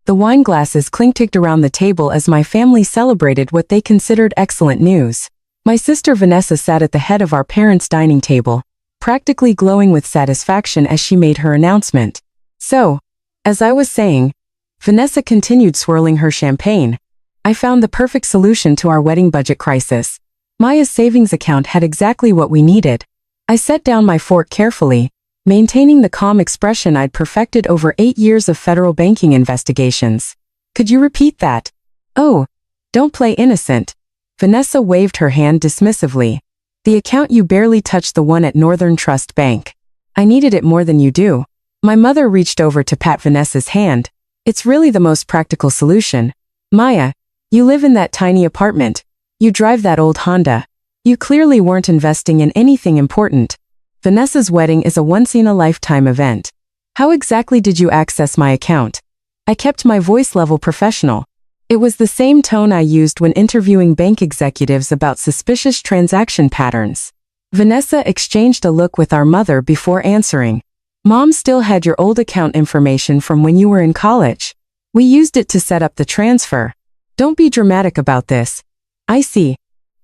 The wine glasses clinked around the table as my family celebrated what they considered excellent news. My sister Vanessa sat at the head of our parents' dining table, practically glowing with satisfaction as she made her announcement. So, as I was saying, Vanessa continued swirling her champagne. I found the perfect solution to our wedding budget crisis. Maya's savings account had exactly what we needed. I set down my fork carefully, maintaining the calm expression I'd perfected over 8 years of federal banking investigations. Could you repeat that? Oh, don't play innocent. Vanessa waved her hand dismissively. The account you barely touched, the one at Northern Trust Bank. I needed it more than you do. My mother reached over to pat Vanessa's hand. It's really the most practical solution. Maya, you live in that tiny apartment. You drive that old Honda. You clearly weren't investing in anything important. Vanessa's wedding is a once-in-a-lifetime event. How exactly did you access my account? I kept my voice level professional. It was the same tone I used when interviewing bank executives about suspicious transaction patterns. Vanessa exchanged a look with our mother before answering. Mom still had your old account information from when you were in college. We used it to set up the transfer. Don't be dramatic about this. I see.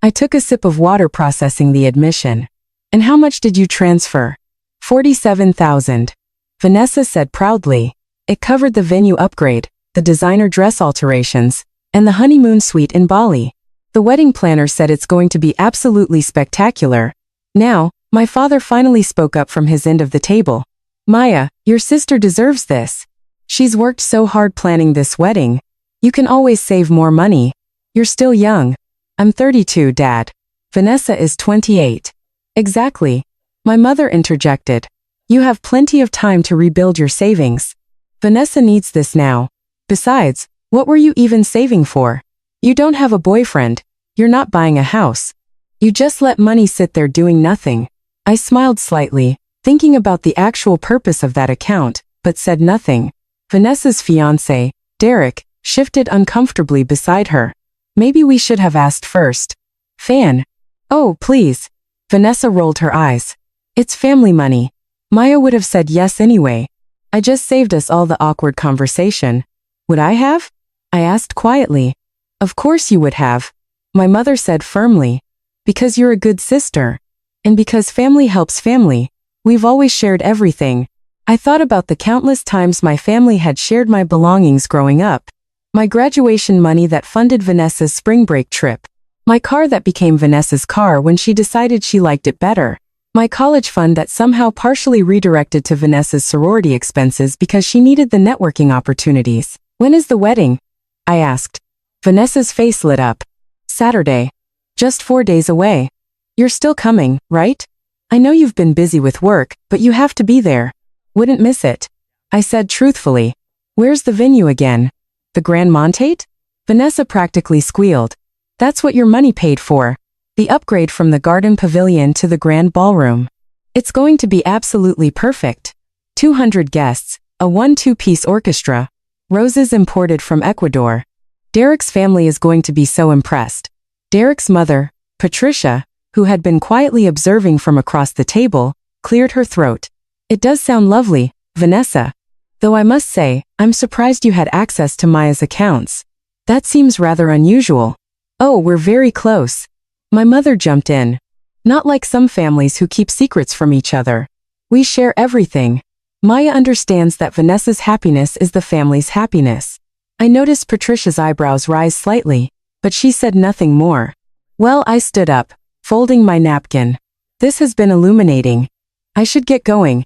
I took a sip of water, processing the admission. And how much did you transfer? $47,000. Vanessa said proudly. It covered the venue upgrade, the designer dress alterations, and the honeymoon suite in Bali. The wedding planner said it's going to be absolutely spectacular. Now, my father finally spoke up from his end of the table. Maya, your sister deserves this. She's worked so hard planning this wedding. You can always save more money. You're still young. I'm 32, Dad. Vanessa is 28. Exactly. My mother interjected. You have plenty of time to rebuild your savings. Vanessa needs this now. Besides, what were you even saving for? You don't have a boyfriend. You're not buying a house. You just let money sit there doing nothing. I smiled slightly, thinking about the actual purpose of that account, but said nothing. Vanessa's fiancé, Derek, shifted uncomfortably beside her. Maybe we should have asked first. Fan. Oh, please. Vanessa rolled her eyes. It's family money. Maya would have said yes anyway. I just saved us all the awkward conversation. Would I have? I asked quietly. Of course you would have. My mother said firmly. Because you're a good sister. And because family helps family. We've always shared everything. I thought about the countless times my family had shared my belongings growing up. My graduation money that funded Vanessa's spring break trip. My car that became Vanessa's car when she decided she liked it better. My college fund that somehow partially redirected to Vanessa's sorority expenses because she needed the networking opportunities. When is the wedding? I asked. Vanessa's face lit up. Saturday. Just 4 days away. You're still coming, right? I know you've been busy with work, but you have to be there. Wouldn't miss it. I said truthfully. Where's the venue again? The Grand Montate? Vanessa practically squealed. That's what your money paid for. The upgrade from the Garden Pavilion to the Grand Ballroom. It's going to be absolutely perfect. 200 guests, a 1-2-piece orchestra, roses imported from Ecuador. Derek's family is going to be so impressed. Derek's mother, Patricia, who had been quietly observing from across the table, cleared her throat. It does sound lovely, Vanessa. Though I must say, I'm surprised you had access to Maya's accounts. That seems rather unusual. Oh, we're very close. My mother jumped in. Not like some families who keep secrets from each other. We share everything. Maya understands that Vanessa's happiness is the family's happiness. I noticed Patricia's eyebrows rise slightly, but she said nothing more. Well, I stood up, folding my napkin. This has been illuminating. I should get going.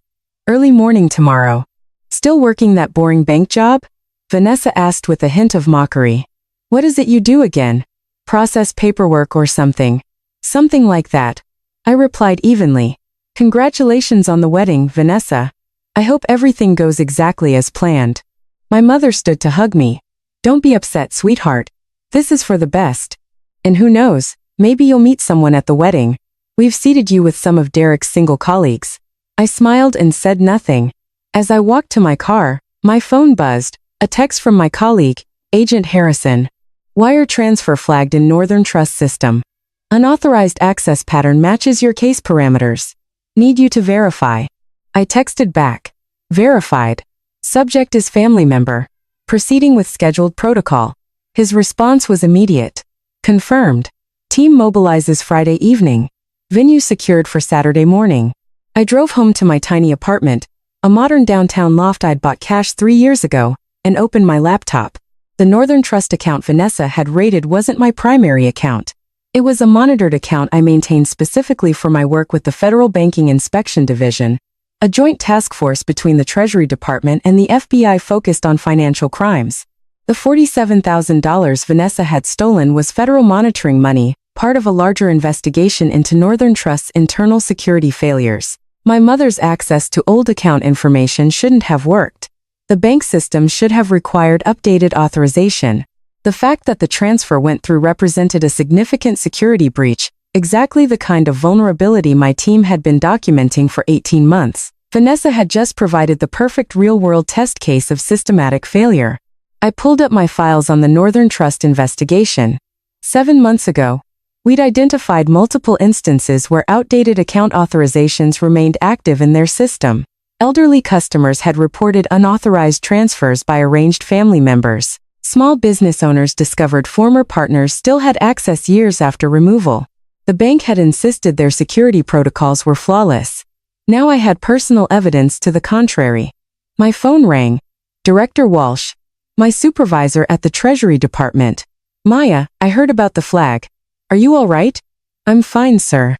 Early morning tomorrow. Still working that boring bank job? Vanessa asked with a hint of mockery. What is it you do again? Process paperwork or something? Something like that. I replied evenly. Congratulations on the wedding, Vanessa. I hope everything goes exactly as planned. My mother stood to hug me. Don't be upset, sweetheart. This is for the best. And who knows, maybe you'll meet someone at the wedding. We've seated you with some of Derek's single colleagues. I smiled and said nothing. As I walked to my car, my phone buzzed, a text from my colleague, Agent Harrison. Wire transfer flagged in Northern Trust system. Unauthorized access pattern matches your case parameters. Need you to verify. I texted back. Verified. Subject is family member. Proceeding with scheduled protocol. His response was immediate. Confirmed. Team mobilizes Friday evening. Venue secured for Saturday morning. I drove home to my tiny apartment, a modern downtown loft I'd bought cash 3 years ago, and opened my laptop. The Northern Trust account Vanessa had raided wasn't my primary account. It was a monitored account I maintained specifically for my work with the Federal Banking Inspection Division, a joint task force between the Treasury Department and the FBI focused on financial crimes. The $47,000 Vanessa had stolen was federal monitoring money, part of a larger investigation into Northern Trust's internal security failures. My mother's access to old account information shouldn't have worked. The bank system should have required updated authorization. The fact that the transfer went through represented a significant security breach, exactly the kind of vulnerability my team had been documenting for 18 months. Vanessa had just provided the perfect real-world test case of systematic failure. I pulled up my files on the Northern Trust investigation. 7 months ago, we'd identified multiple instances where outdated account authorizations remained active in their system. Elderly customers had reported unauthorized transfers by arranged family members. Small business owners discovered former partners still had access years after removal. The bank had insisted their security protocols were flawless. Now I had personal evidence to the contrary. My phone rang. Director Walsh, my supervisor at the Treasury Department. Maya, I heard about the flag. Are you all right? I'm fine, sir.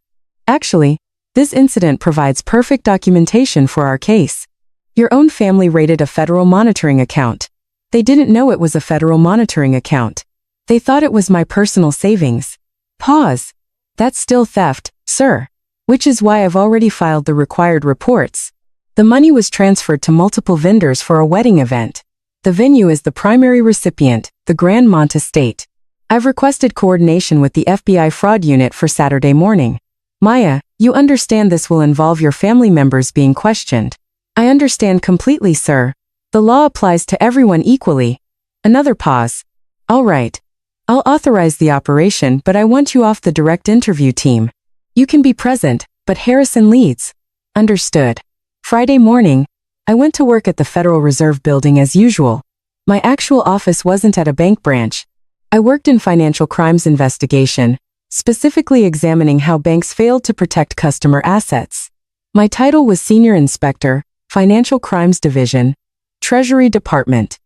Actually, this incident provides perfect documentation for our case. Your own family raided a federal monitoring account. They didn't know it was a federal monitoring account. They thought it was my personal savings. Pause. That's still theft, sir. Which is why I've already filed the required reports. The money was transferred to multiple vendors for a wedding event. The venue is the primary recipient, the Grandmont Estate. I've requested coordination with the FBI fraud unit for Saturday morning. Maya, you understand this will involve your family members being questioned. I understand completely, sir. The law applies to everyone equally. Another pause. All right. I'll authorize the operation, but I want you off the direct interview team. You can be present, but Harrison leads. Understood. Friday morning, I went to work at the Federal Reserve Building as usual. My actual office wasn't at a bank branch. I worked in financial crimes investigation, specifically examining how banks failed to protect customer assets. My title was Senior Inspector, Financial Crimes Division, Treasury Department.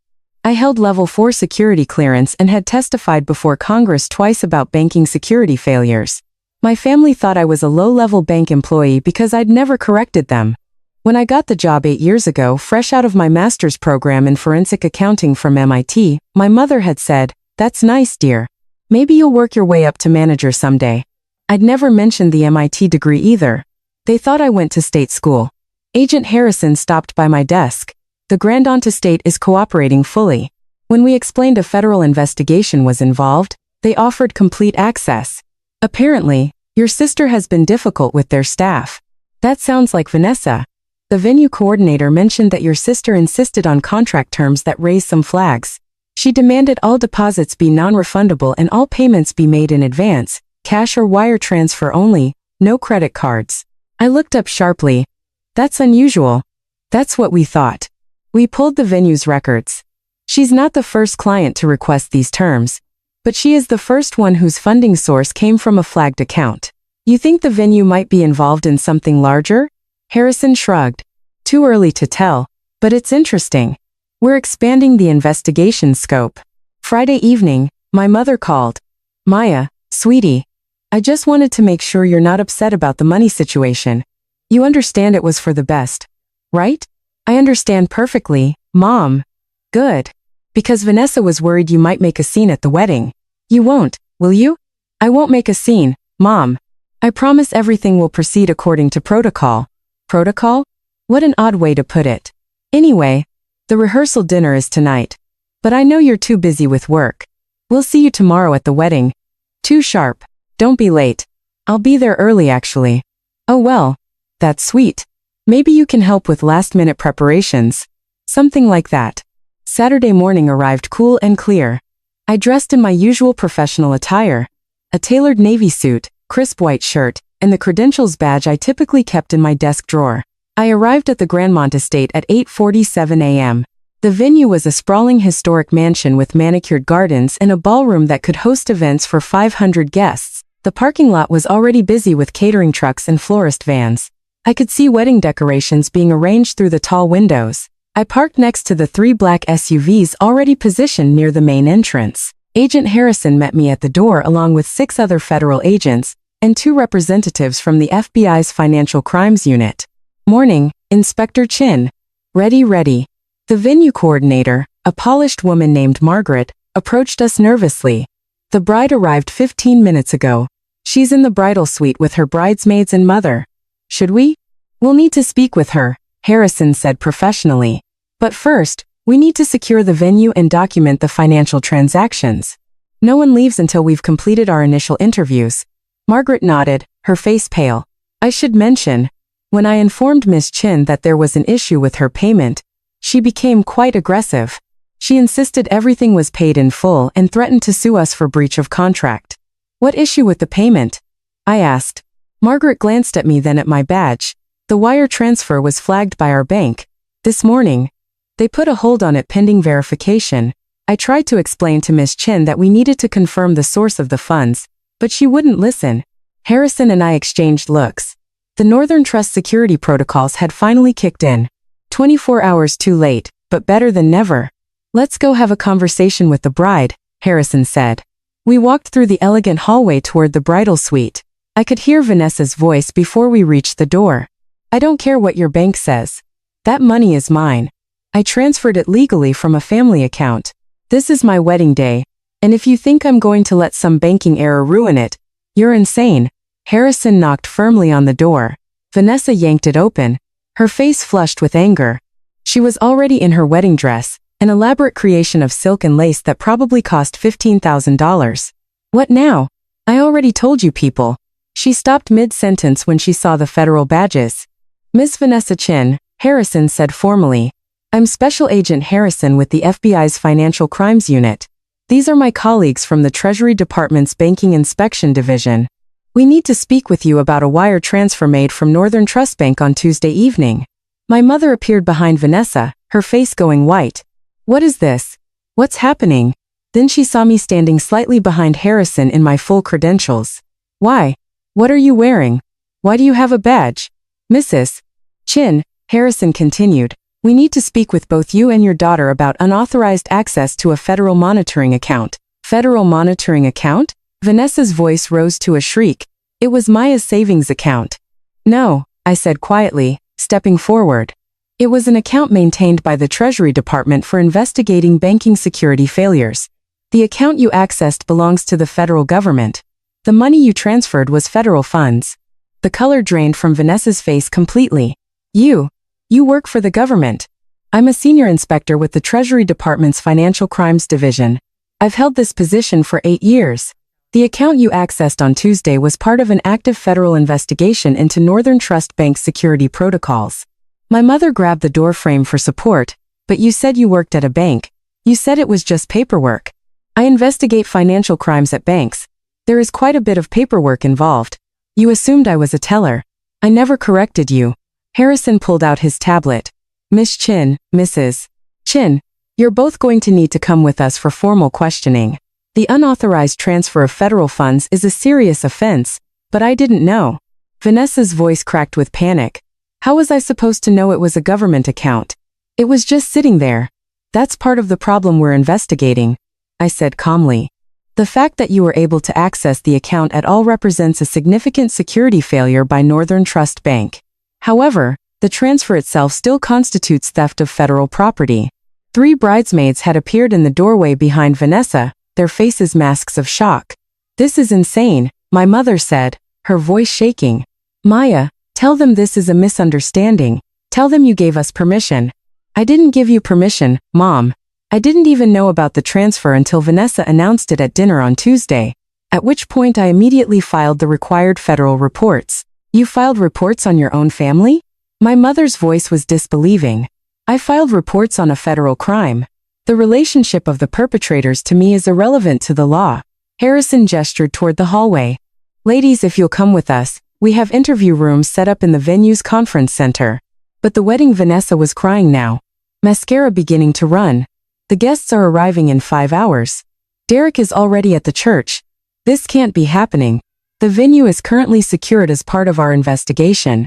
I held Level 4 security clearance and had testified before Congress twice about banking security failures. My family thought I was a low-level bank employee because I'd never corrected them. When I got the job 8 years ago, fresh out of my master's program in forensic accounting from MIT, my mother had said, "That's nice, dear. Maybe you'll work your way up to manager someday." I'd never mentioned the MIT degree either. They thought I went to state school. Agent Harrison stopped by my desk. The Grandmont Estate is cooperating fully. When we explained a federal investigation was involved, they offered complete access. Apparently, your sister has been difficult with their staff. That sounds like Vanessa. The venue coordinator mentioned that your sister insisted on contract terms that raised some flags. She demanded all deposits be non-refundable and all payments be made in advance, cash or wire transfer only, no credit cards. I looked up sharply. That's unusual. That's what we thought. We pulled the venue's records. She's not the first client to request these terms, but she is the first one whose funding source came from a flagged account. You think the venue might be involved in something larger? Harrison shrugged. Too early to tell, but it's interesting. We're expanding the investigation scope. Friday evening, my mother called. Maya, sweetie, I just wanted to make sure you're not upset about the money situation. You understand it was for the best, right? I understand perfectly, Mom. Good. Because Vanessa was worried you might make a scene at the wedding. You won't, will you? I won't make a scene, Mom. I promise everything will proceed according to protocol. Protocol? What an odd way to put it. Anyway, the rehearsal dinner is tonight. But I know you're too busy with work. We'll see you tomorrow at the wedding. Too sharp. Don't be late. I'll be there early actually. Oh well. That's sweet. Maybe you can help with last-minute preparations. Something like that. Saturday morning arrived cool and clear. I dressed in my usual professional attire. A tailored navy suit, crisp white shirt, and the credentials badge I typically kept in my desk drawer. I arrived at the Grandmont Estate at 8:47 a.m. The venue was a sprawling historic mansion with manicured gardens and a ballroom that could host events for 500 guests. The parking lot was already busy with catering trucks and florist vans. I could see wedding decorations being arranged through the tall windows. I parked next to the 3 black SUVs already positioned near the main entrance. Agent Harrison met me at the door along with 6 other federal agents and 2 representatives from the FBI's Financial Crimes Unit. "Morning, Inspector Chin." "Ready, ready." The venue coordinator, a polished woman named Margaret, approached us nervously. "The bride arrived 15 minutes ago. She's in the bridal suite with her bridesmaids and mother." "Should we?" "We'll need to speak with her," Harrison said professionally. "But first, we need to secure the venue and document the financial transactions. No one leaves until we've completed our initial interviews." Margaret nodded, her face pale. I should mention, when I informed Miss Chin that there was an issue with her payment, she became quite aggressive. She insisted everything was paid in full and threatened to sue us for breach of contract. "What issue with the payment?" I asked. Margaret glanced at me, then at my badge. "The wire transfer was flagged by our bank this morning. They put a hold on it pending verification." I tried to explain to Miss Chin that we needed to confirm the source of the funds, but she wouldn't listen. Harrison and I exchanged looks. The Northern Trust security protocols had finally kicked in. 24 hours too late, but better than never. "Let's go have a conversation with the bride," Harrison said. We walked through the elegant hallway toward the bridal suite. I could hear Vanessa's voice before we reached the door. "I don't care what your bank says. That money is mine. I transferred it legally from a family account. This is my wedding day, and if you think I'm going to let some banking error ruin it, you're insane." Harrison knocked firmly on the door. Vanessa yanked it open, her face flushed with anger. She was already in her wedding dress, an elaborate creation of silk and lace that probably cost $15,000. "What now? I already told you people." She stopped mid-sentence when she saw the federal badges. "Miss Vanessa Chin," Harrison said formally. "I'm Special Agent Harrison with the FBI's Financial Crimes Unit. These are my colleagues from the Treasury Department's Banking Inspection Division. We need to speak with you about a wire transfer made from Northern Trust Bank on Tuesday evening." My mother appeared behind Vanessa, her face going white. "What is this? What's happening?" Then she saw me standing slightly behind Harrison in my full credentials. "Why? What are you wearing? Why do you have a badge?" "Mrs. Chin," Harrison continued, "we need to speak with both you and your daughter about unauthorized access to a federal monitoring account." "Federal monitoring account?" Vanessa's voice rose to a shriek. "It was Maya's savings account." "No," I said quietly, stepping forward. "It was an account maintained by the Treasury Department for investigating banking security failures. The account you accessed belongs to the federal government. The money you transferred was federal funds." The color drained from Vanessa's face completely. You work for the government." "I'm a senior inspector with the Treasury Department's Financial Crimes Division. I've held this position for 8 years. The account you accessed on Tuesday was part of an active federal investigation into Northern Trust Bank's security protocols." My mother grabbed the doorframe for support. "But you said you worked at a bank. You said it was just paperwork." "I investigate financial crimes at banks. There is quite a bit of paperwork involved. You assumed I was a teller. I never corrected you." Harrison pulled out his tablet. "Miss Chin, Mrs. Chin, you're both going to need to come with us for formal questioning. The unauthorized transfer of federal funds is a serious offense, but I didn't know." Vanessa's voice cracked with panic. "How was I supposed to know it was a government account? It was just sitting there." "That's part of the problem we're investigating," I said calmly. "The fact that you were able to access the account at all represents a significant security failure by Northern Trust Bank. However, the transfer itself still constitutes theft of federal property." 3 bridesmaids had appeared in the doorway behind Vanessa, their faces masks of shock. "This is insane," my mother said, her voice shaking. "Maya, tell them this is a misunderstanding. Tell them you gave us permission." "I didn't give you permission, Mom. I didn't even know about the transfer until Vanessa announced it at dinner on Tuesday, at which point I immediately filed the required federal reports." "You filed reports on your own family?" My mother's voice was disbelieving. "I filed reports on a federal crime. The relationship of the perpetrators to me is irrelevant to the law." Harrison gestured toward the hallway. "Ladies, if you'll come with us, we have interview rooms set up in the venue's conference center." But the wedding Vanessa was crying now. Mascara beginning to run. The guests are arriving in 5 hours. Derek is already at the church. This can't be happening. The venue is currently secured as part of our investigation.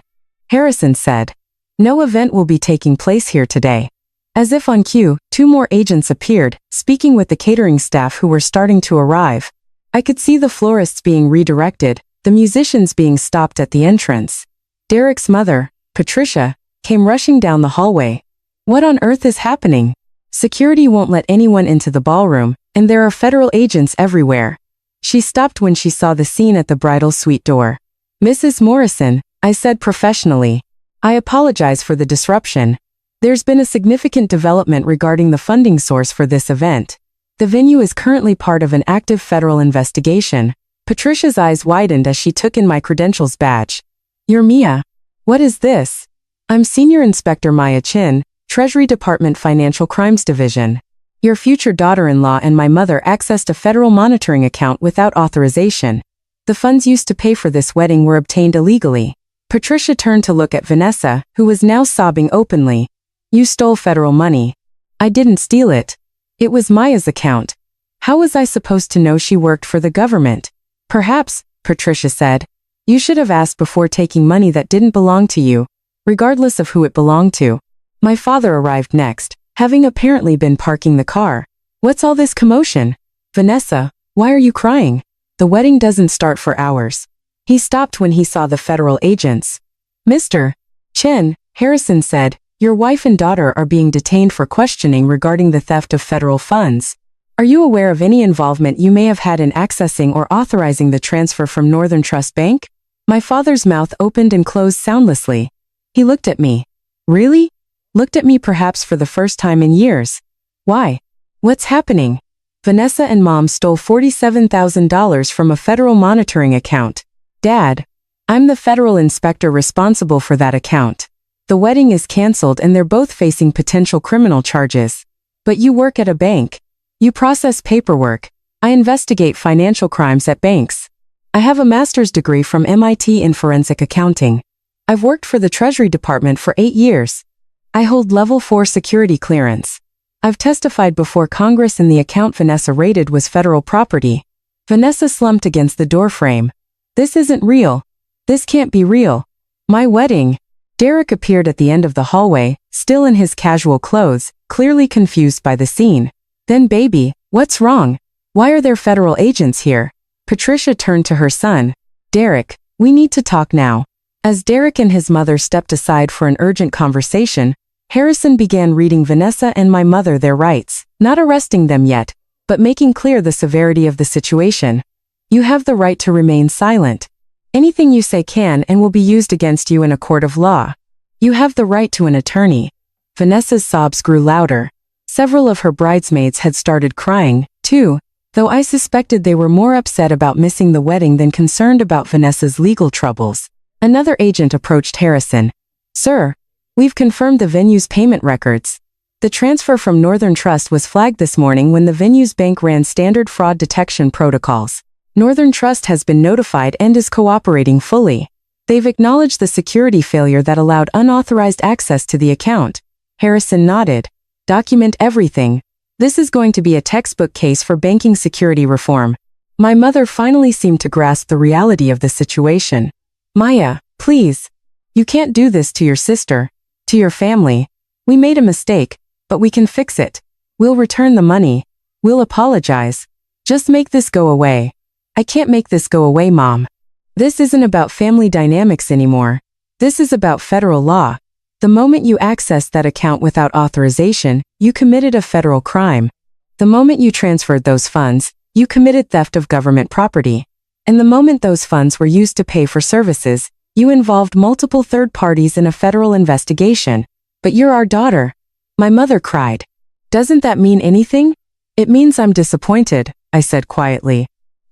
Harrison said. No event will be taking place here today. As if on cue, 2 more agents appeared, speaking with the catering staff who were starting to arrive. I could see the florists being redirected, the musicians being stopped at the entrance. Derek's mother, Patricia, came rushing down the hallway. What on earth is happening? Security won't let anyone into the ballroom, and there are federal agents everywhere. She stopped when she saw the scene at the bridal suite door. Mrs. Morrison, I said professionally. I apologize for the disruption. There's been a significant development regarding the funding source for this event. The venue is currently part of an active federal investigation. Patricia's eyes widened as she took in my credentials badge. You're Mia. What is this? I'm Senior Inspector Maya Chin, Treasury Department Financial Crimes Division. Your future daughter-in-law and my mother accessed a federal monitoring account without authorization. The funds used to pay for this wedding were obtained illegally. Patricia turned to look at Vanessa, who was now sobbing openly. You stole federal money. I didn't steal it. It was Maya's account. How was I supposed to know she worked for the government? Perhaps, Patricia said. You should have asked before taking money that didn't belong to you, regardless of who it belonged to. My father arrived next, having apparently been parking the car. What's all this commotion? Vanessa, why are you crying? The wedding doesn't start for hours. He stopped when he saw the federal agents. Mr. Chen, Harrison said, your wife and daughter are being detained for questioning regarding the theft of federal funds. Are you aware of any involvement you may have had in accessing or authorizing the transfer from Northern Trust Bank? My father's mouth opened and closed soundlessly. He looked at me. Really? Looked at me perhaps for the first time in years. Why? What's happening? Vanessa and Mom stole $47,000 from a federal monitoring account. Dad, I'm the federal inspector responsible for that account. The wedding is canceled and they're both facing potential criminal charges. But you work at a bank. You process paperwork. I investigate financial crimes at banks. I have a master's degree from MIT in forensic accounting. I've worked for the Treasury Department for 8 years. I hold level 4 security clearance. I've testified before Congress and the account Vanessa raided was federal property. Vanessa slumped against the doorframe. This isn't real. This can't be real. My wedding. Derek appeared at the end of the hallway, still in his casual clothes, clearly confused by the scene. Then baby, what's wrong? Why are there federal agents here? Patricia turned to her son. Derek, we need to talk now. As Derek and his mother stepped aside for an urgent conversation, Harrison began reading Vanessa and my mother their rights, not arresting them yet, but making clear the severity of the situation. You have the right to remain silent. Anything you say can and will be used against you in a court of law. You have the right to an attorney. Vanessa's sobs grew louder. Several of her bridesmaids had started crying, too, though I suspected they were more upset about missing the wedding than concerned about Vanessa's legal troubles. Another agent approached Harrison. Sir, we've confirmed the venue's payment records. The transfer from Northern Trust was flagged this morning when the venue's bank ran standard fraud detection protocols. Northern Trust has been notified and is cooperating fully. They've acknowledged the security failure that allowed unauthorized access to the account. Harrison nodded. Document everything. This is going to be a textbook case for banking security reform. My mother finally seemed to grasp the reality of the situation. Maya, please. You can't do this to your sister, to your family. We made a mistake, but we can fix it. We'll return the money. We'll apologize. Just make this go away. I can't make this go away, Mom. This isn't about family dynamics anymore. This is about federal law. The moment you accessed that account without authorization, you committed a federal crime. The moment you transferred those funds, you committed theft of government property. And the moment those funds were used to pay for services, you involved multiple third parties in a federal investigation. But you're our daughter. My mother cried. Doesn't that mean anything? It means I'm disappointed, I said quietly.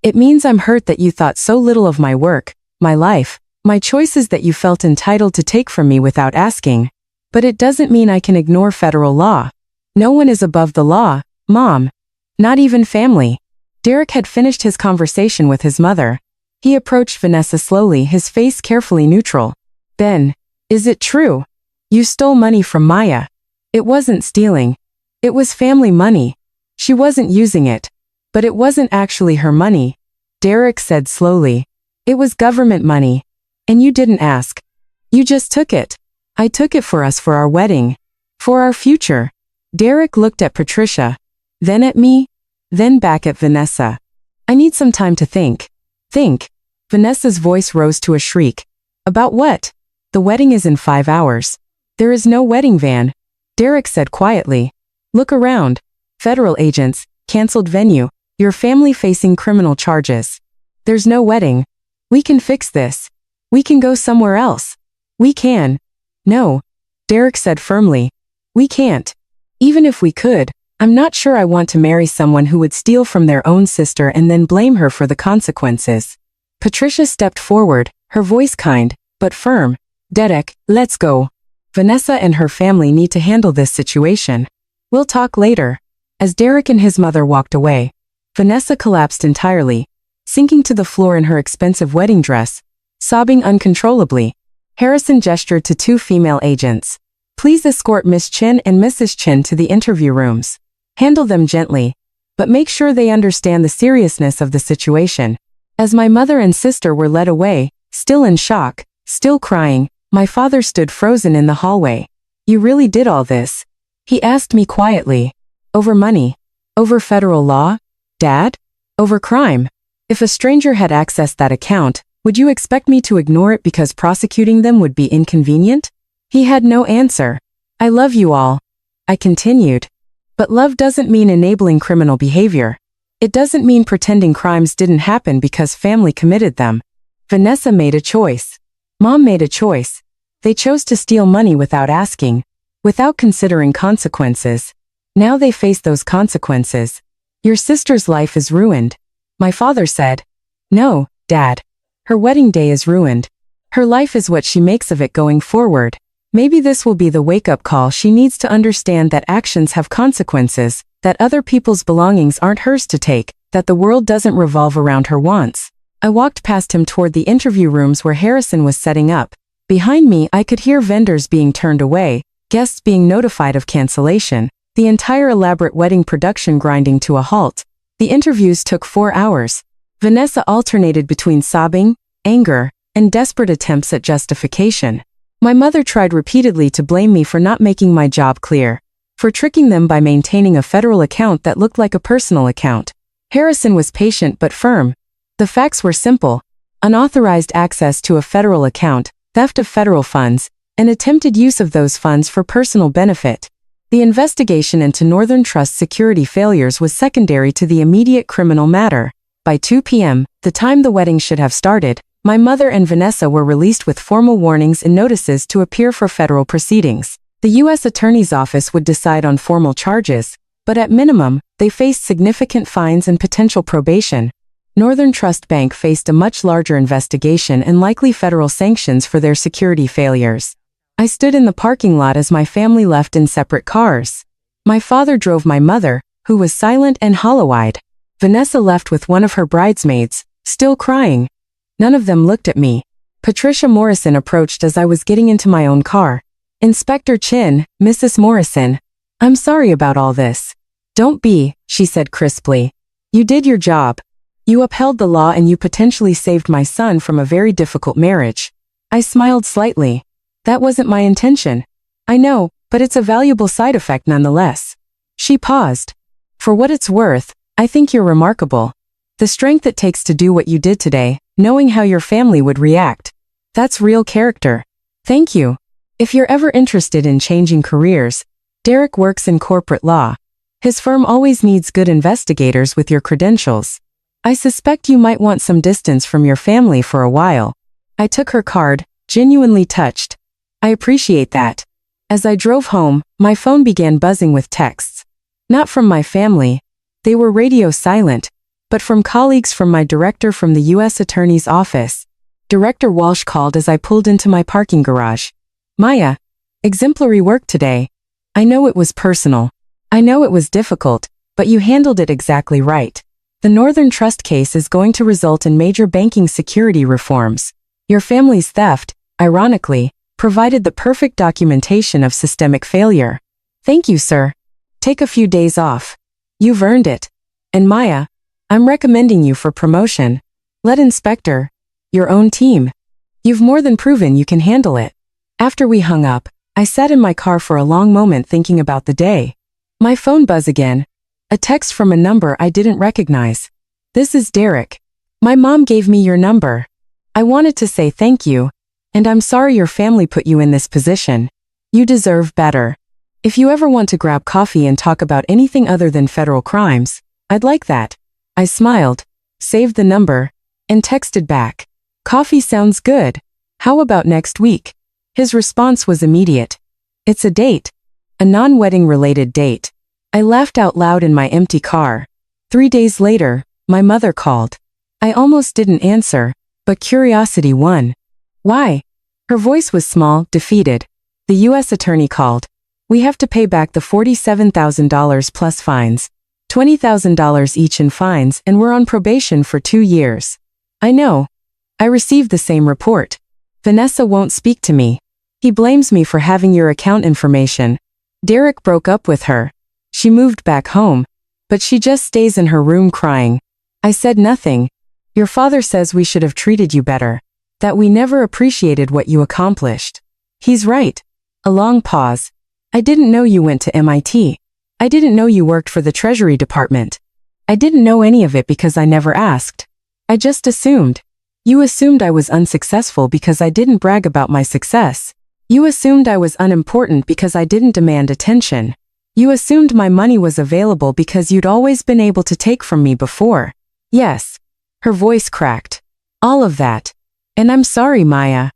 It means I'm hurt that you thought so little of my work, my life, my choices that you felt entitled to take from me without asking. But it doesn't mean I can ignore federal law. No one is above the law, Mom. Not even family. Derek had finished his conversation with his mother. He approached Vanessa slowly, his face carefully neutral. Ben, is it true? You stole money from Maya. It wasn't stealing. It was family money. She wasn't using it. But it wasn't actually her money, Derek said slowly. It was government money. And you didn't ask. You just took it. I took it for us for our wedding. For our future. Derek looked at Patricia. Then at me. Then back at Vanessa. I need some time to think. Think. Vanessa's voice rose to a shriek. About what? The wedding is in 5 hours. There is no wedding van. Derek said quietly. Look around. Federal agents, canceled venue, your family facing criminal charges. There's no wedding. We can fix this. We can go somewhere else. We can. No. Derek said firmly. We can't. Even if we could, I'm not sure I want to marry someone who would steal from their own sister and then blame her for the consequences. Patricia stepped forward, her voice kind, but firm. Derek, let's go. Vanessa and her family need to handle this situation. We'll talk later. As Derek and his mother walked away, Vanessa collapsed entirely, sinking to the floor in her expensive wedding dress, sobbing uncontrollably. Harrison gestured to 2 female agents. Please escort Miss Chin and Mrs. Chin to the interview rooms. Handle them gently, but make sure they understand the seriousness of the situation. As my mother and sister were led away, still in shock, still crying, my father stood frozen in the hallway. You really did all this? He asked me quietly. Over money? Over federal law? Dad? Over crime? If a stranger had accessed that account, would you expect me to ignore it because prosecuting them would be inconvenient? He had no answer. I love you all. I continued. But love doesn't mean enabling criminal behavior. It doesn't mean pretending crimes didn't happen because family committed them. Vanessa made a choice. Mom made a choice. They chose to steal money without asking, without considering consequences. Now they face those consequences. Your sister's life is ruined. My father said. No, Dad. Her wedding day is ruined. Her life is what she makes of it going forward. Maybe this will be the wake-up call she needs to understand that actions have consequences, that other people's belongings aren't hers to take, that the world doesn't revolve around her wants. I walked past him toward the interview rooms where Harrison was setting up. Behind me, I could hear vendors being turned away, guests being notified of cancellation, the entire elaborate wedding production grinding to a halt. The interviews took 4 hours. Vanessa alternated between sobbing, anger, and desperate attempts at justification. My mother tried repeatedly to blame me for not making my job clear, for tricking them by maintaining a federal account that looked like a personal account. Harrison was patient but firm. The facts were simple. Unauthorized access to a federal account, theft of federal funds, and attempted use of those funds for personal benefit. The investigation into Northern Trust security failures was secondary to the immediate criminal matter. By 2 p.m., the time the wedding should have started, my mother and Vanessa were released with formal warnings and notices to appear for federal proceedings. The U.S. Attorney's Office would decide on formal charges, but at minimum, they faced significant fines and potential probation. Northern Trust Bank faced a much larger investigation and likely federal sanctions for their security failures. I stood in the parking lot as my family left in separate cars. My father drove my mother, who was silent and hollow-eyed. Vanessa left with one of her bridesmaids, still crying. None of them looked at me. Patricia Morrison approached as I was getting into my own car. Inspector Chin, Mrs. Morrison. I'm sorry about all this. Don't be, she said crisply. You did your job. You upheld the law and you potentially saved my son from a very difficult marriage. I smiled slightly. That wasn't my intention. I know, but it's a valuable side effect nonetheless. She paused. For what it's worth, I think you're remarkable. The strength it takes to do what you did today, knowing how your family would react. That's real character. Thank you. If you're ever interested in changing careers, Derek works in corporate law. His firm always needs good investigators with your credentials. I suspect you might want some distance from your family for a while. I took her card, genuinely touched. I appreciate that. As I drove home, my phone began buzzing with texts. Not from my family. They were radio silent, but from colleagues from my director from the U.S. Attorney's Office. Director Walsh called as I pulled into my parking garage. Maya, exemplary work today. I know it was personal. I know it was difficult, but you handled it exactly right. The Northern Trust case is going to result in major banking security reforms. Your family's theft, ironically, provided the perfect documentation of systemic failure. Thank you, sir. Take a few days off. You've earned it. And Maya, I'm recommending you for promotion. Let Inspector, your own team. You've more than proven you can handle it. After we hung up, I sat in my car for a long moment thinking about the day. My phone buzzed again. A text from a number I didn't recognize. This is Derek. My mom gave me your number. I wanted to say thank you, and I'm sorry your family put you in this position. You deserve better. If you ever want to grab coffee and talk about anything other than federal crimes, I'd like that. I smiled, saved the number, and texted back. Coffee sounds good. How about next week? His response was immediate. It's a date. A non-wedding related date. I laughed out loud in my empty car. 3 days later, my mother called. I almost didn't answer, but curiosity won. Why? Her voice was small, defeated. The U.S. attorney called. We have to pay back the $47,000 plus fines. $20,000 each in fines, and we're on probation for 2 years. I know. I received the same report. Vanessa won't speak to me. He blames me for having your account information. Derek broke up with her. She moved back home, but she just stays in her room crying. I said nothing. Your father says we should have treated you better, that we never appreciated what you accomplished. He's right. A long pause. I didn't know you went to MIT. I didn't know you worked for the Treasury Department. I didn't know any of it because I never asked. I just assumed. You assumed I was unsuccessful because I didn't brag about my success. You assumed I was unimportant because I didn't demand attention. You assumed my money was available because you'd always been able to take from me before. Yes. Her voice cracked. All of that. And I'm sorry, Maya.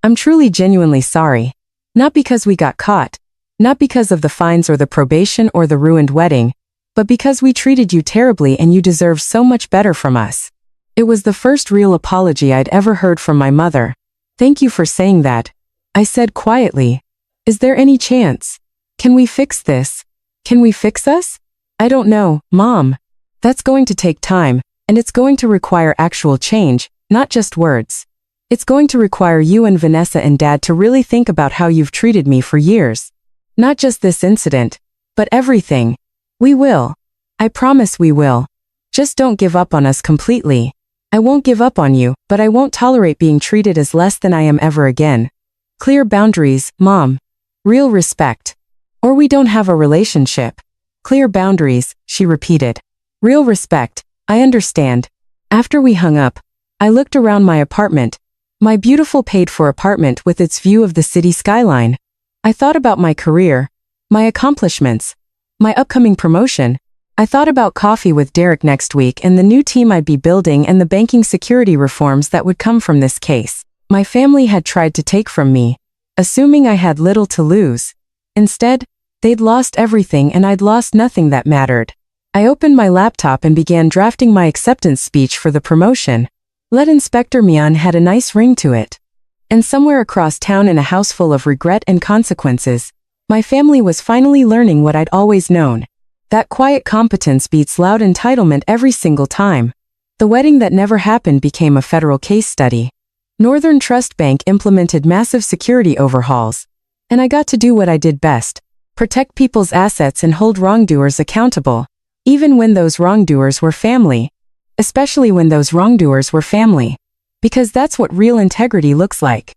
I'm truly genuinely sorry. Not because we got caught. Not because of the fines or the probation or the ruined wedding, but because we treated you terribly and you deserve so much better from us. It was the first real apology I'd ever heard from my mother. Thank you for saying that. I said quietly. Is there any chance? Can we fix this? Can we fix us? I don't know, Mom. That's going to take time, and it's going to require actual change, not just words. It's going to require you and Vanessa and Dad to really think about how you've treated me for years. Not just this incident, but everything. We will. I promise we will. Just don't give up on us completely. I won't give up on you, but I won't tolerate being treated as less than I am ever again. Clear boundaries, Mom. Real respect. Or we don't have a relationship. Clear boundaries, she repeated. Real respect, I understand. After we hung up, I looked around my apartment. My beautiful paid-for apartment with its view of the city skyline. I thought about my career, my accomplishments, my upcoming promotion. I thought about coffee with Derek next week and the new team I'd be building and the banking security reforms that would come from this case. My family had tried to take from me, assuming I had little to lose. Instead, they'd lost everything and I'd lost nothing that mattered. I opened my laptop and began drafting my acceptance speech for the promotion. Let Inspector Mian had a nice ring to it. And somewhere across town in a house full of regret and consequences, my family was finally learning what I'd always known. That quiet competence beats loud entitlement every single time. The wedding that never happened became a federal case study. Northern Trust Bank implemented massive security overhauls. And I got to do what I did best. Protect people's assets and hold wrongdoers accountable. Even when those wrongdoers were family. Especially when those wrongdoers were family. Because that's what real integrity looks like.